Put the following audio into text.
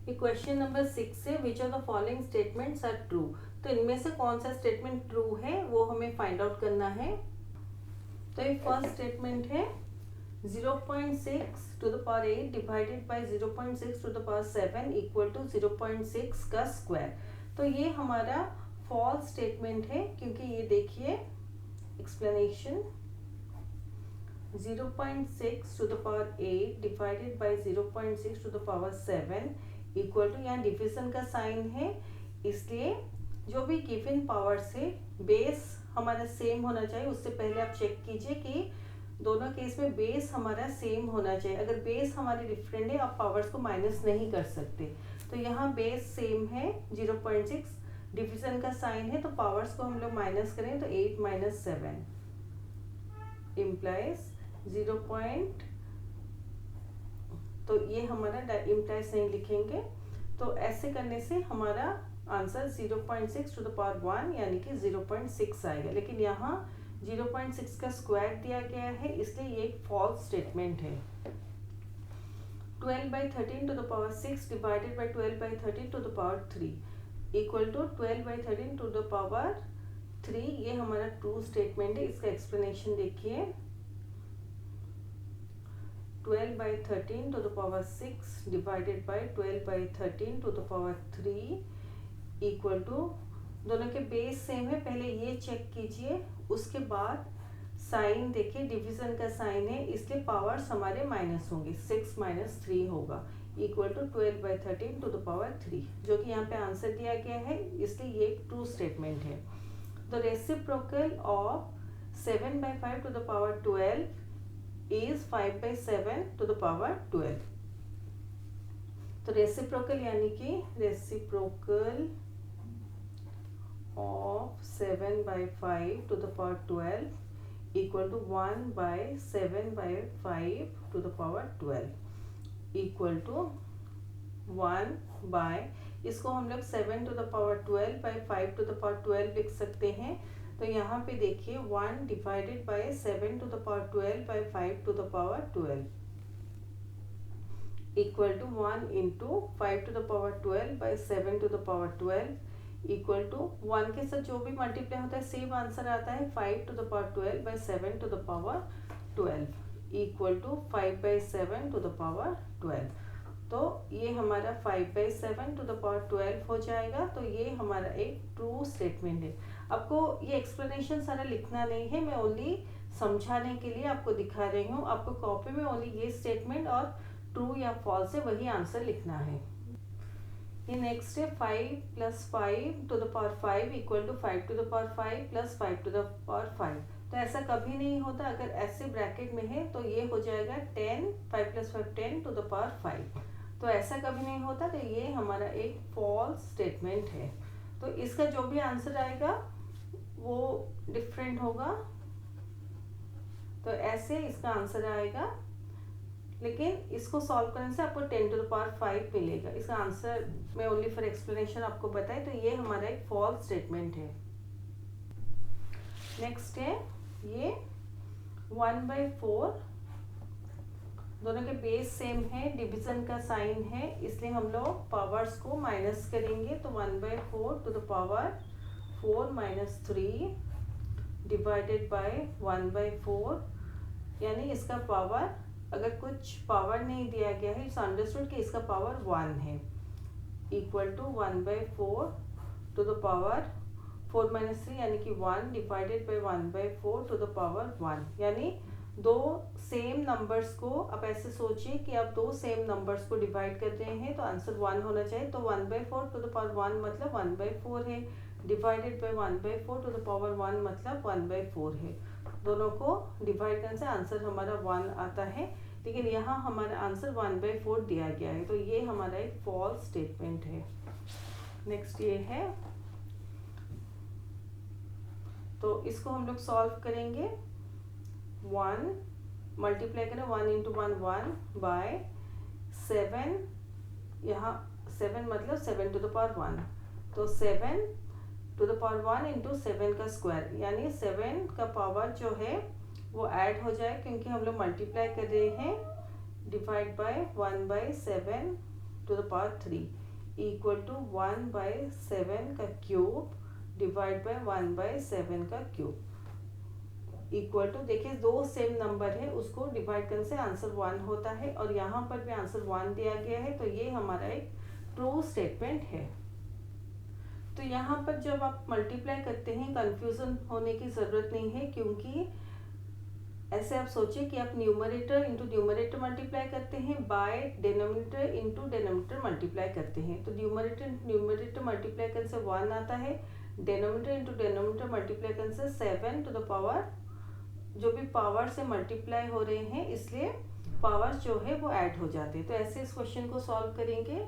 ये question number 6 है, which of the following statements are true. तो इनमें से कौन सा स्टेटमेंट ट्रू है वो हमें फाइंड आउट करना है। तो ये फर्स्ट स्टेटमेंट है 0.6 to the power 8 divided by 0.6 to the power 7 equal to 0.6 का स्क्वायर। तो ये हमारा फॉल्स स्टेटमेंट है, क्योंकि ये देखिए explanation 0.6 to the power 8 divided by 0.6 to the power 7 equal to, यहाँ डिविजन का साइन है, इसलिए जो भी गिवन पावर से बेस हमारा सेम होना चाहिए। उससे पहले आप चेक कीजिए कि दोनों केस में बेस हमारा सेम होना चाहिए। अगर बेस हमारे डिफरेंट है, आप पावर्स को माइनस नहीं कर सकते। तो यहाँ बेस सेम है 0.6, डिविजन का साइन है, तो पावर्स को हम लोग माइनस करें तो 8 माइनस 7 इम्प्लाइज 0. तो ये हमारा इम्प्लाइज नहीं लिखेंगे। तो ऐसे करने से हमारा आंसर 0.6 टू द पावर 1 यानी कि 0.6 आएगा। लेकिन यहाँ 0.6 का स्क्वायर दिया गया है, इसलिए ये एक फॉल्स स्टेटमेंट है। 12/13 to the power 6 divided by 12/13 to the power 3 equal to 12/13 to the power 3, ये हमारा ट्रू स्टेटमेंट है। इसका एक्सप्लेनेशन देखिए 12/13 to the power 6 divided by 12/13 to the power 3 equal to, दोनों के बेस सेम है, पहले ये चेक कीजिए, उसके बाद साइन देखिए डिवीजन का साइन है, इसलिए पावर्स हमारे माइनस होंगे, 6 माइनस 3 होगा equal to 12/13 to the power 3, जो कि यहाँ पे आंसर दिया गया है, इसलिए ये एक ट्रू स्टेटमेंट है। The reciprocal of 7/5 to the power 12 is 5/7 to the power 12। तो रेसिप्रोकल यानी कि reciprocal of 7/5 to the power 12 equal to 1/7/5 to the power 12 equal to 1 इसको हम लोग 7 to the power 12 by 5 to the power 12 लिख सकते हैं। तो यहाँ पे देखिए 1 divided by 7 to the power 12 by 5 to the power 12 equal to 1 into 5 to the power 12 by 7 to the power 12 equal to 1 के साथ जो भी मल्टीप्लाई होता है सेम आंसर आता है, 5 to the power 12 by 7 to the power 12 equal to 5/7 to the power 12। तो ये हमारा 5/7 टू द पावर 12 हो जाएगा। तो ये हमारा एक ट्रू स्टेटमेंट है। आपको ये एक्सप्लेनेशन सारा लिखना नहीं है, मैं ओनली समझाने के लिए आपको दिखा रही हूँ। आपको कॉपी में ओनली ये स्टेटमेंट और ट्रू या फॉल्स है वही आंसर लिखना है। ये नेक्स्ट है 5 + 5 to the power 5 equal to 5 to the power 5 + 5 to the power 5। तो ऐसा कभी नहीं होता, अगर ऐसे ब्रैकेट में है तो ये हो जाएगा 10, 5 + 5 10 टू द पावर 5। तो ऐसा कभी नहीं होता, तो ये हमारा एक फॉल्स स्टेटमेंट है। तो इसका जो भी आंसर आएगा वो डिफरेंट होगा। तो ऐसे इसका आंसर आएगा, लेकिन इसको सॉल्व करने से आपको 10 टू द पावर 5 मिलेगा। इसका आंसर मैं ओनली फॉर एक्सप्लेनेशन आपको बताए। तो ये हमारा एक फॉल्स स्टेटमेंट है। नेक्स्ट है ये 1/4, दोनों के बेस सेम है, डिवीजन का साइन है, इसलिए हम लोग पावर्स को माइनस करेंगे। तो 1/4 to the power 4 minus 3 divided by 1/4, यानी इसका पावर, अगर कुछ पावर नहीं दिया गया है, इट्स अंडरस्टूड कि इसका पावर 1 है, equal to 1/4 to the power 4 minus 3 यानी कि 1 divided by 1/4 to the power 1। यानी दो सेम नंबर्स को आप ऐसे सोचिए कि आप दो सेम नंबर्स को डिवाइड कर रहे हैं, तो आंसर 1 होना चाहिए। तो 1/4 टू द पावर 1 मतलब 1/4 है, divided by 1/4 to the power 1 मतलब 1/4 है। दोनों को डिवाइड करने से आंसर हमारा 1 आता है, लेकिन यहाँ हमारा आंसर 1/4 दिया गया है। तो ये हमारा एक फॉल्स स्टेटमेंट है। नेक्स्ट ये है, तो इसको हम लोग सॉल्व करेंगे। 1 मल्टीप्लाई करें, 1 इंटू 1 1 बाय 7, यहाँ 7 मतलब 7 टू द पावर 1, तो 7 टू द पावर 1 इंटू 7 का स्क्वायर, यानी 7 का पावर जो है वो ऐड हो जाए, क्योंकि हम लोग मल्टीप्लाई कर रहे हैं, divide by 1/7 to the power 3 equal to 1/7 का क्यूब डिवाइड बाय 1/7 का क्यूब इक्वल टू, देखिए दो सेम नंबर है, उसको डिवाइड करने से आंसर 1 होता है और यहाँ पर भी आंसर 1 दिया गया है, तो ये हमारा एक ट्रू स्टेटमेंट है। तो यहाँ पर जब आप मल्टीप्लाई करते हैं कंफ्यूजन होने की ज़रूरत नहीं है, क्योंकि ऐसे आप सोचिए कि आप न्यूमरेटर इंटू न्यूमरेटर मल्टीप्लाई करते हैं, by denominator into denominator multiply करते हैं। तो न्यूमरेटर मल्टीप्लाई करने से 1 आता है, डिनोमिनेटर इंटू डिनोमिनेटर मल्टीप्लाई करने से 7 टू द पावर, जो भी पावर से मल्टीप्लाई हो रहे हैं इसलिए पावर्स जो है वो ऐड हो जाते हैं। तो ऐसे इस क्वेश्चन को सॉल्व करेंगे।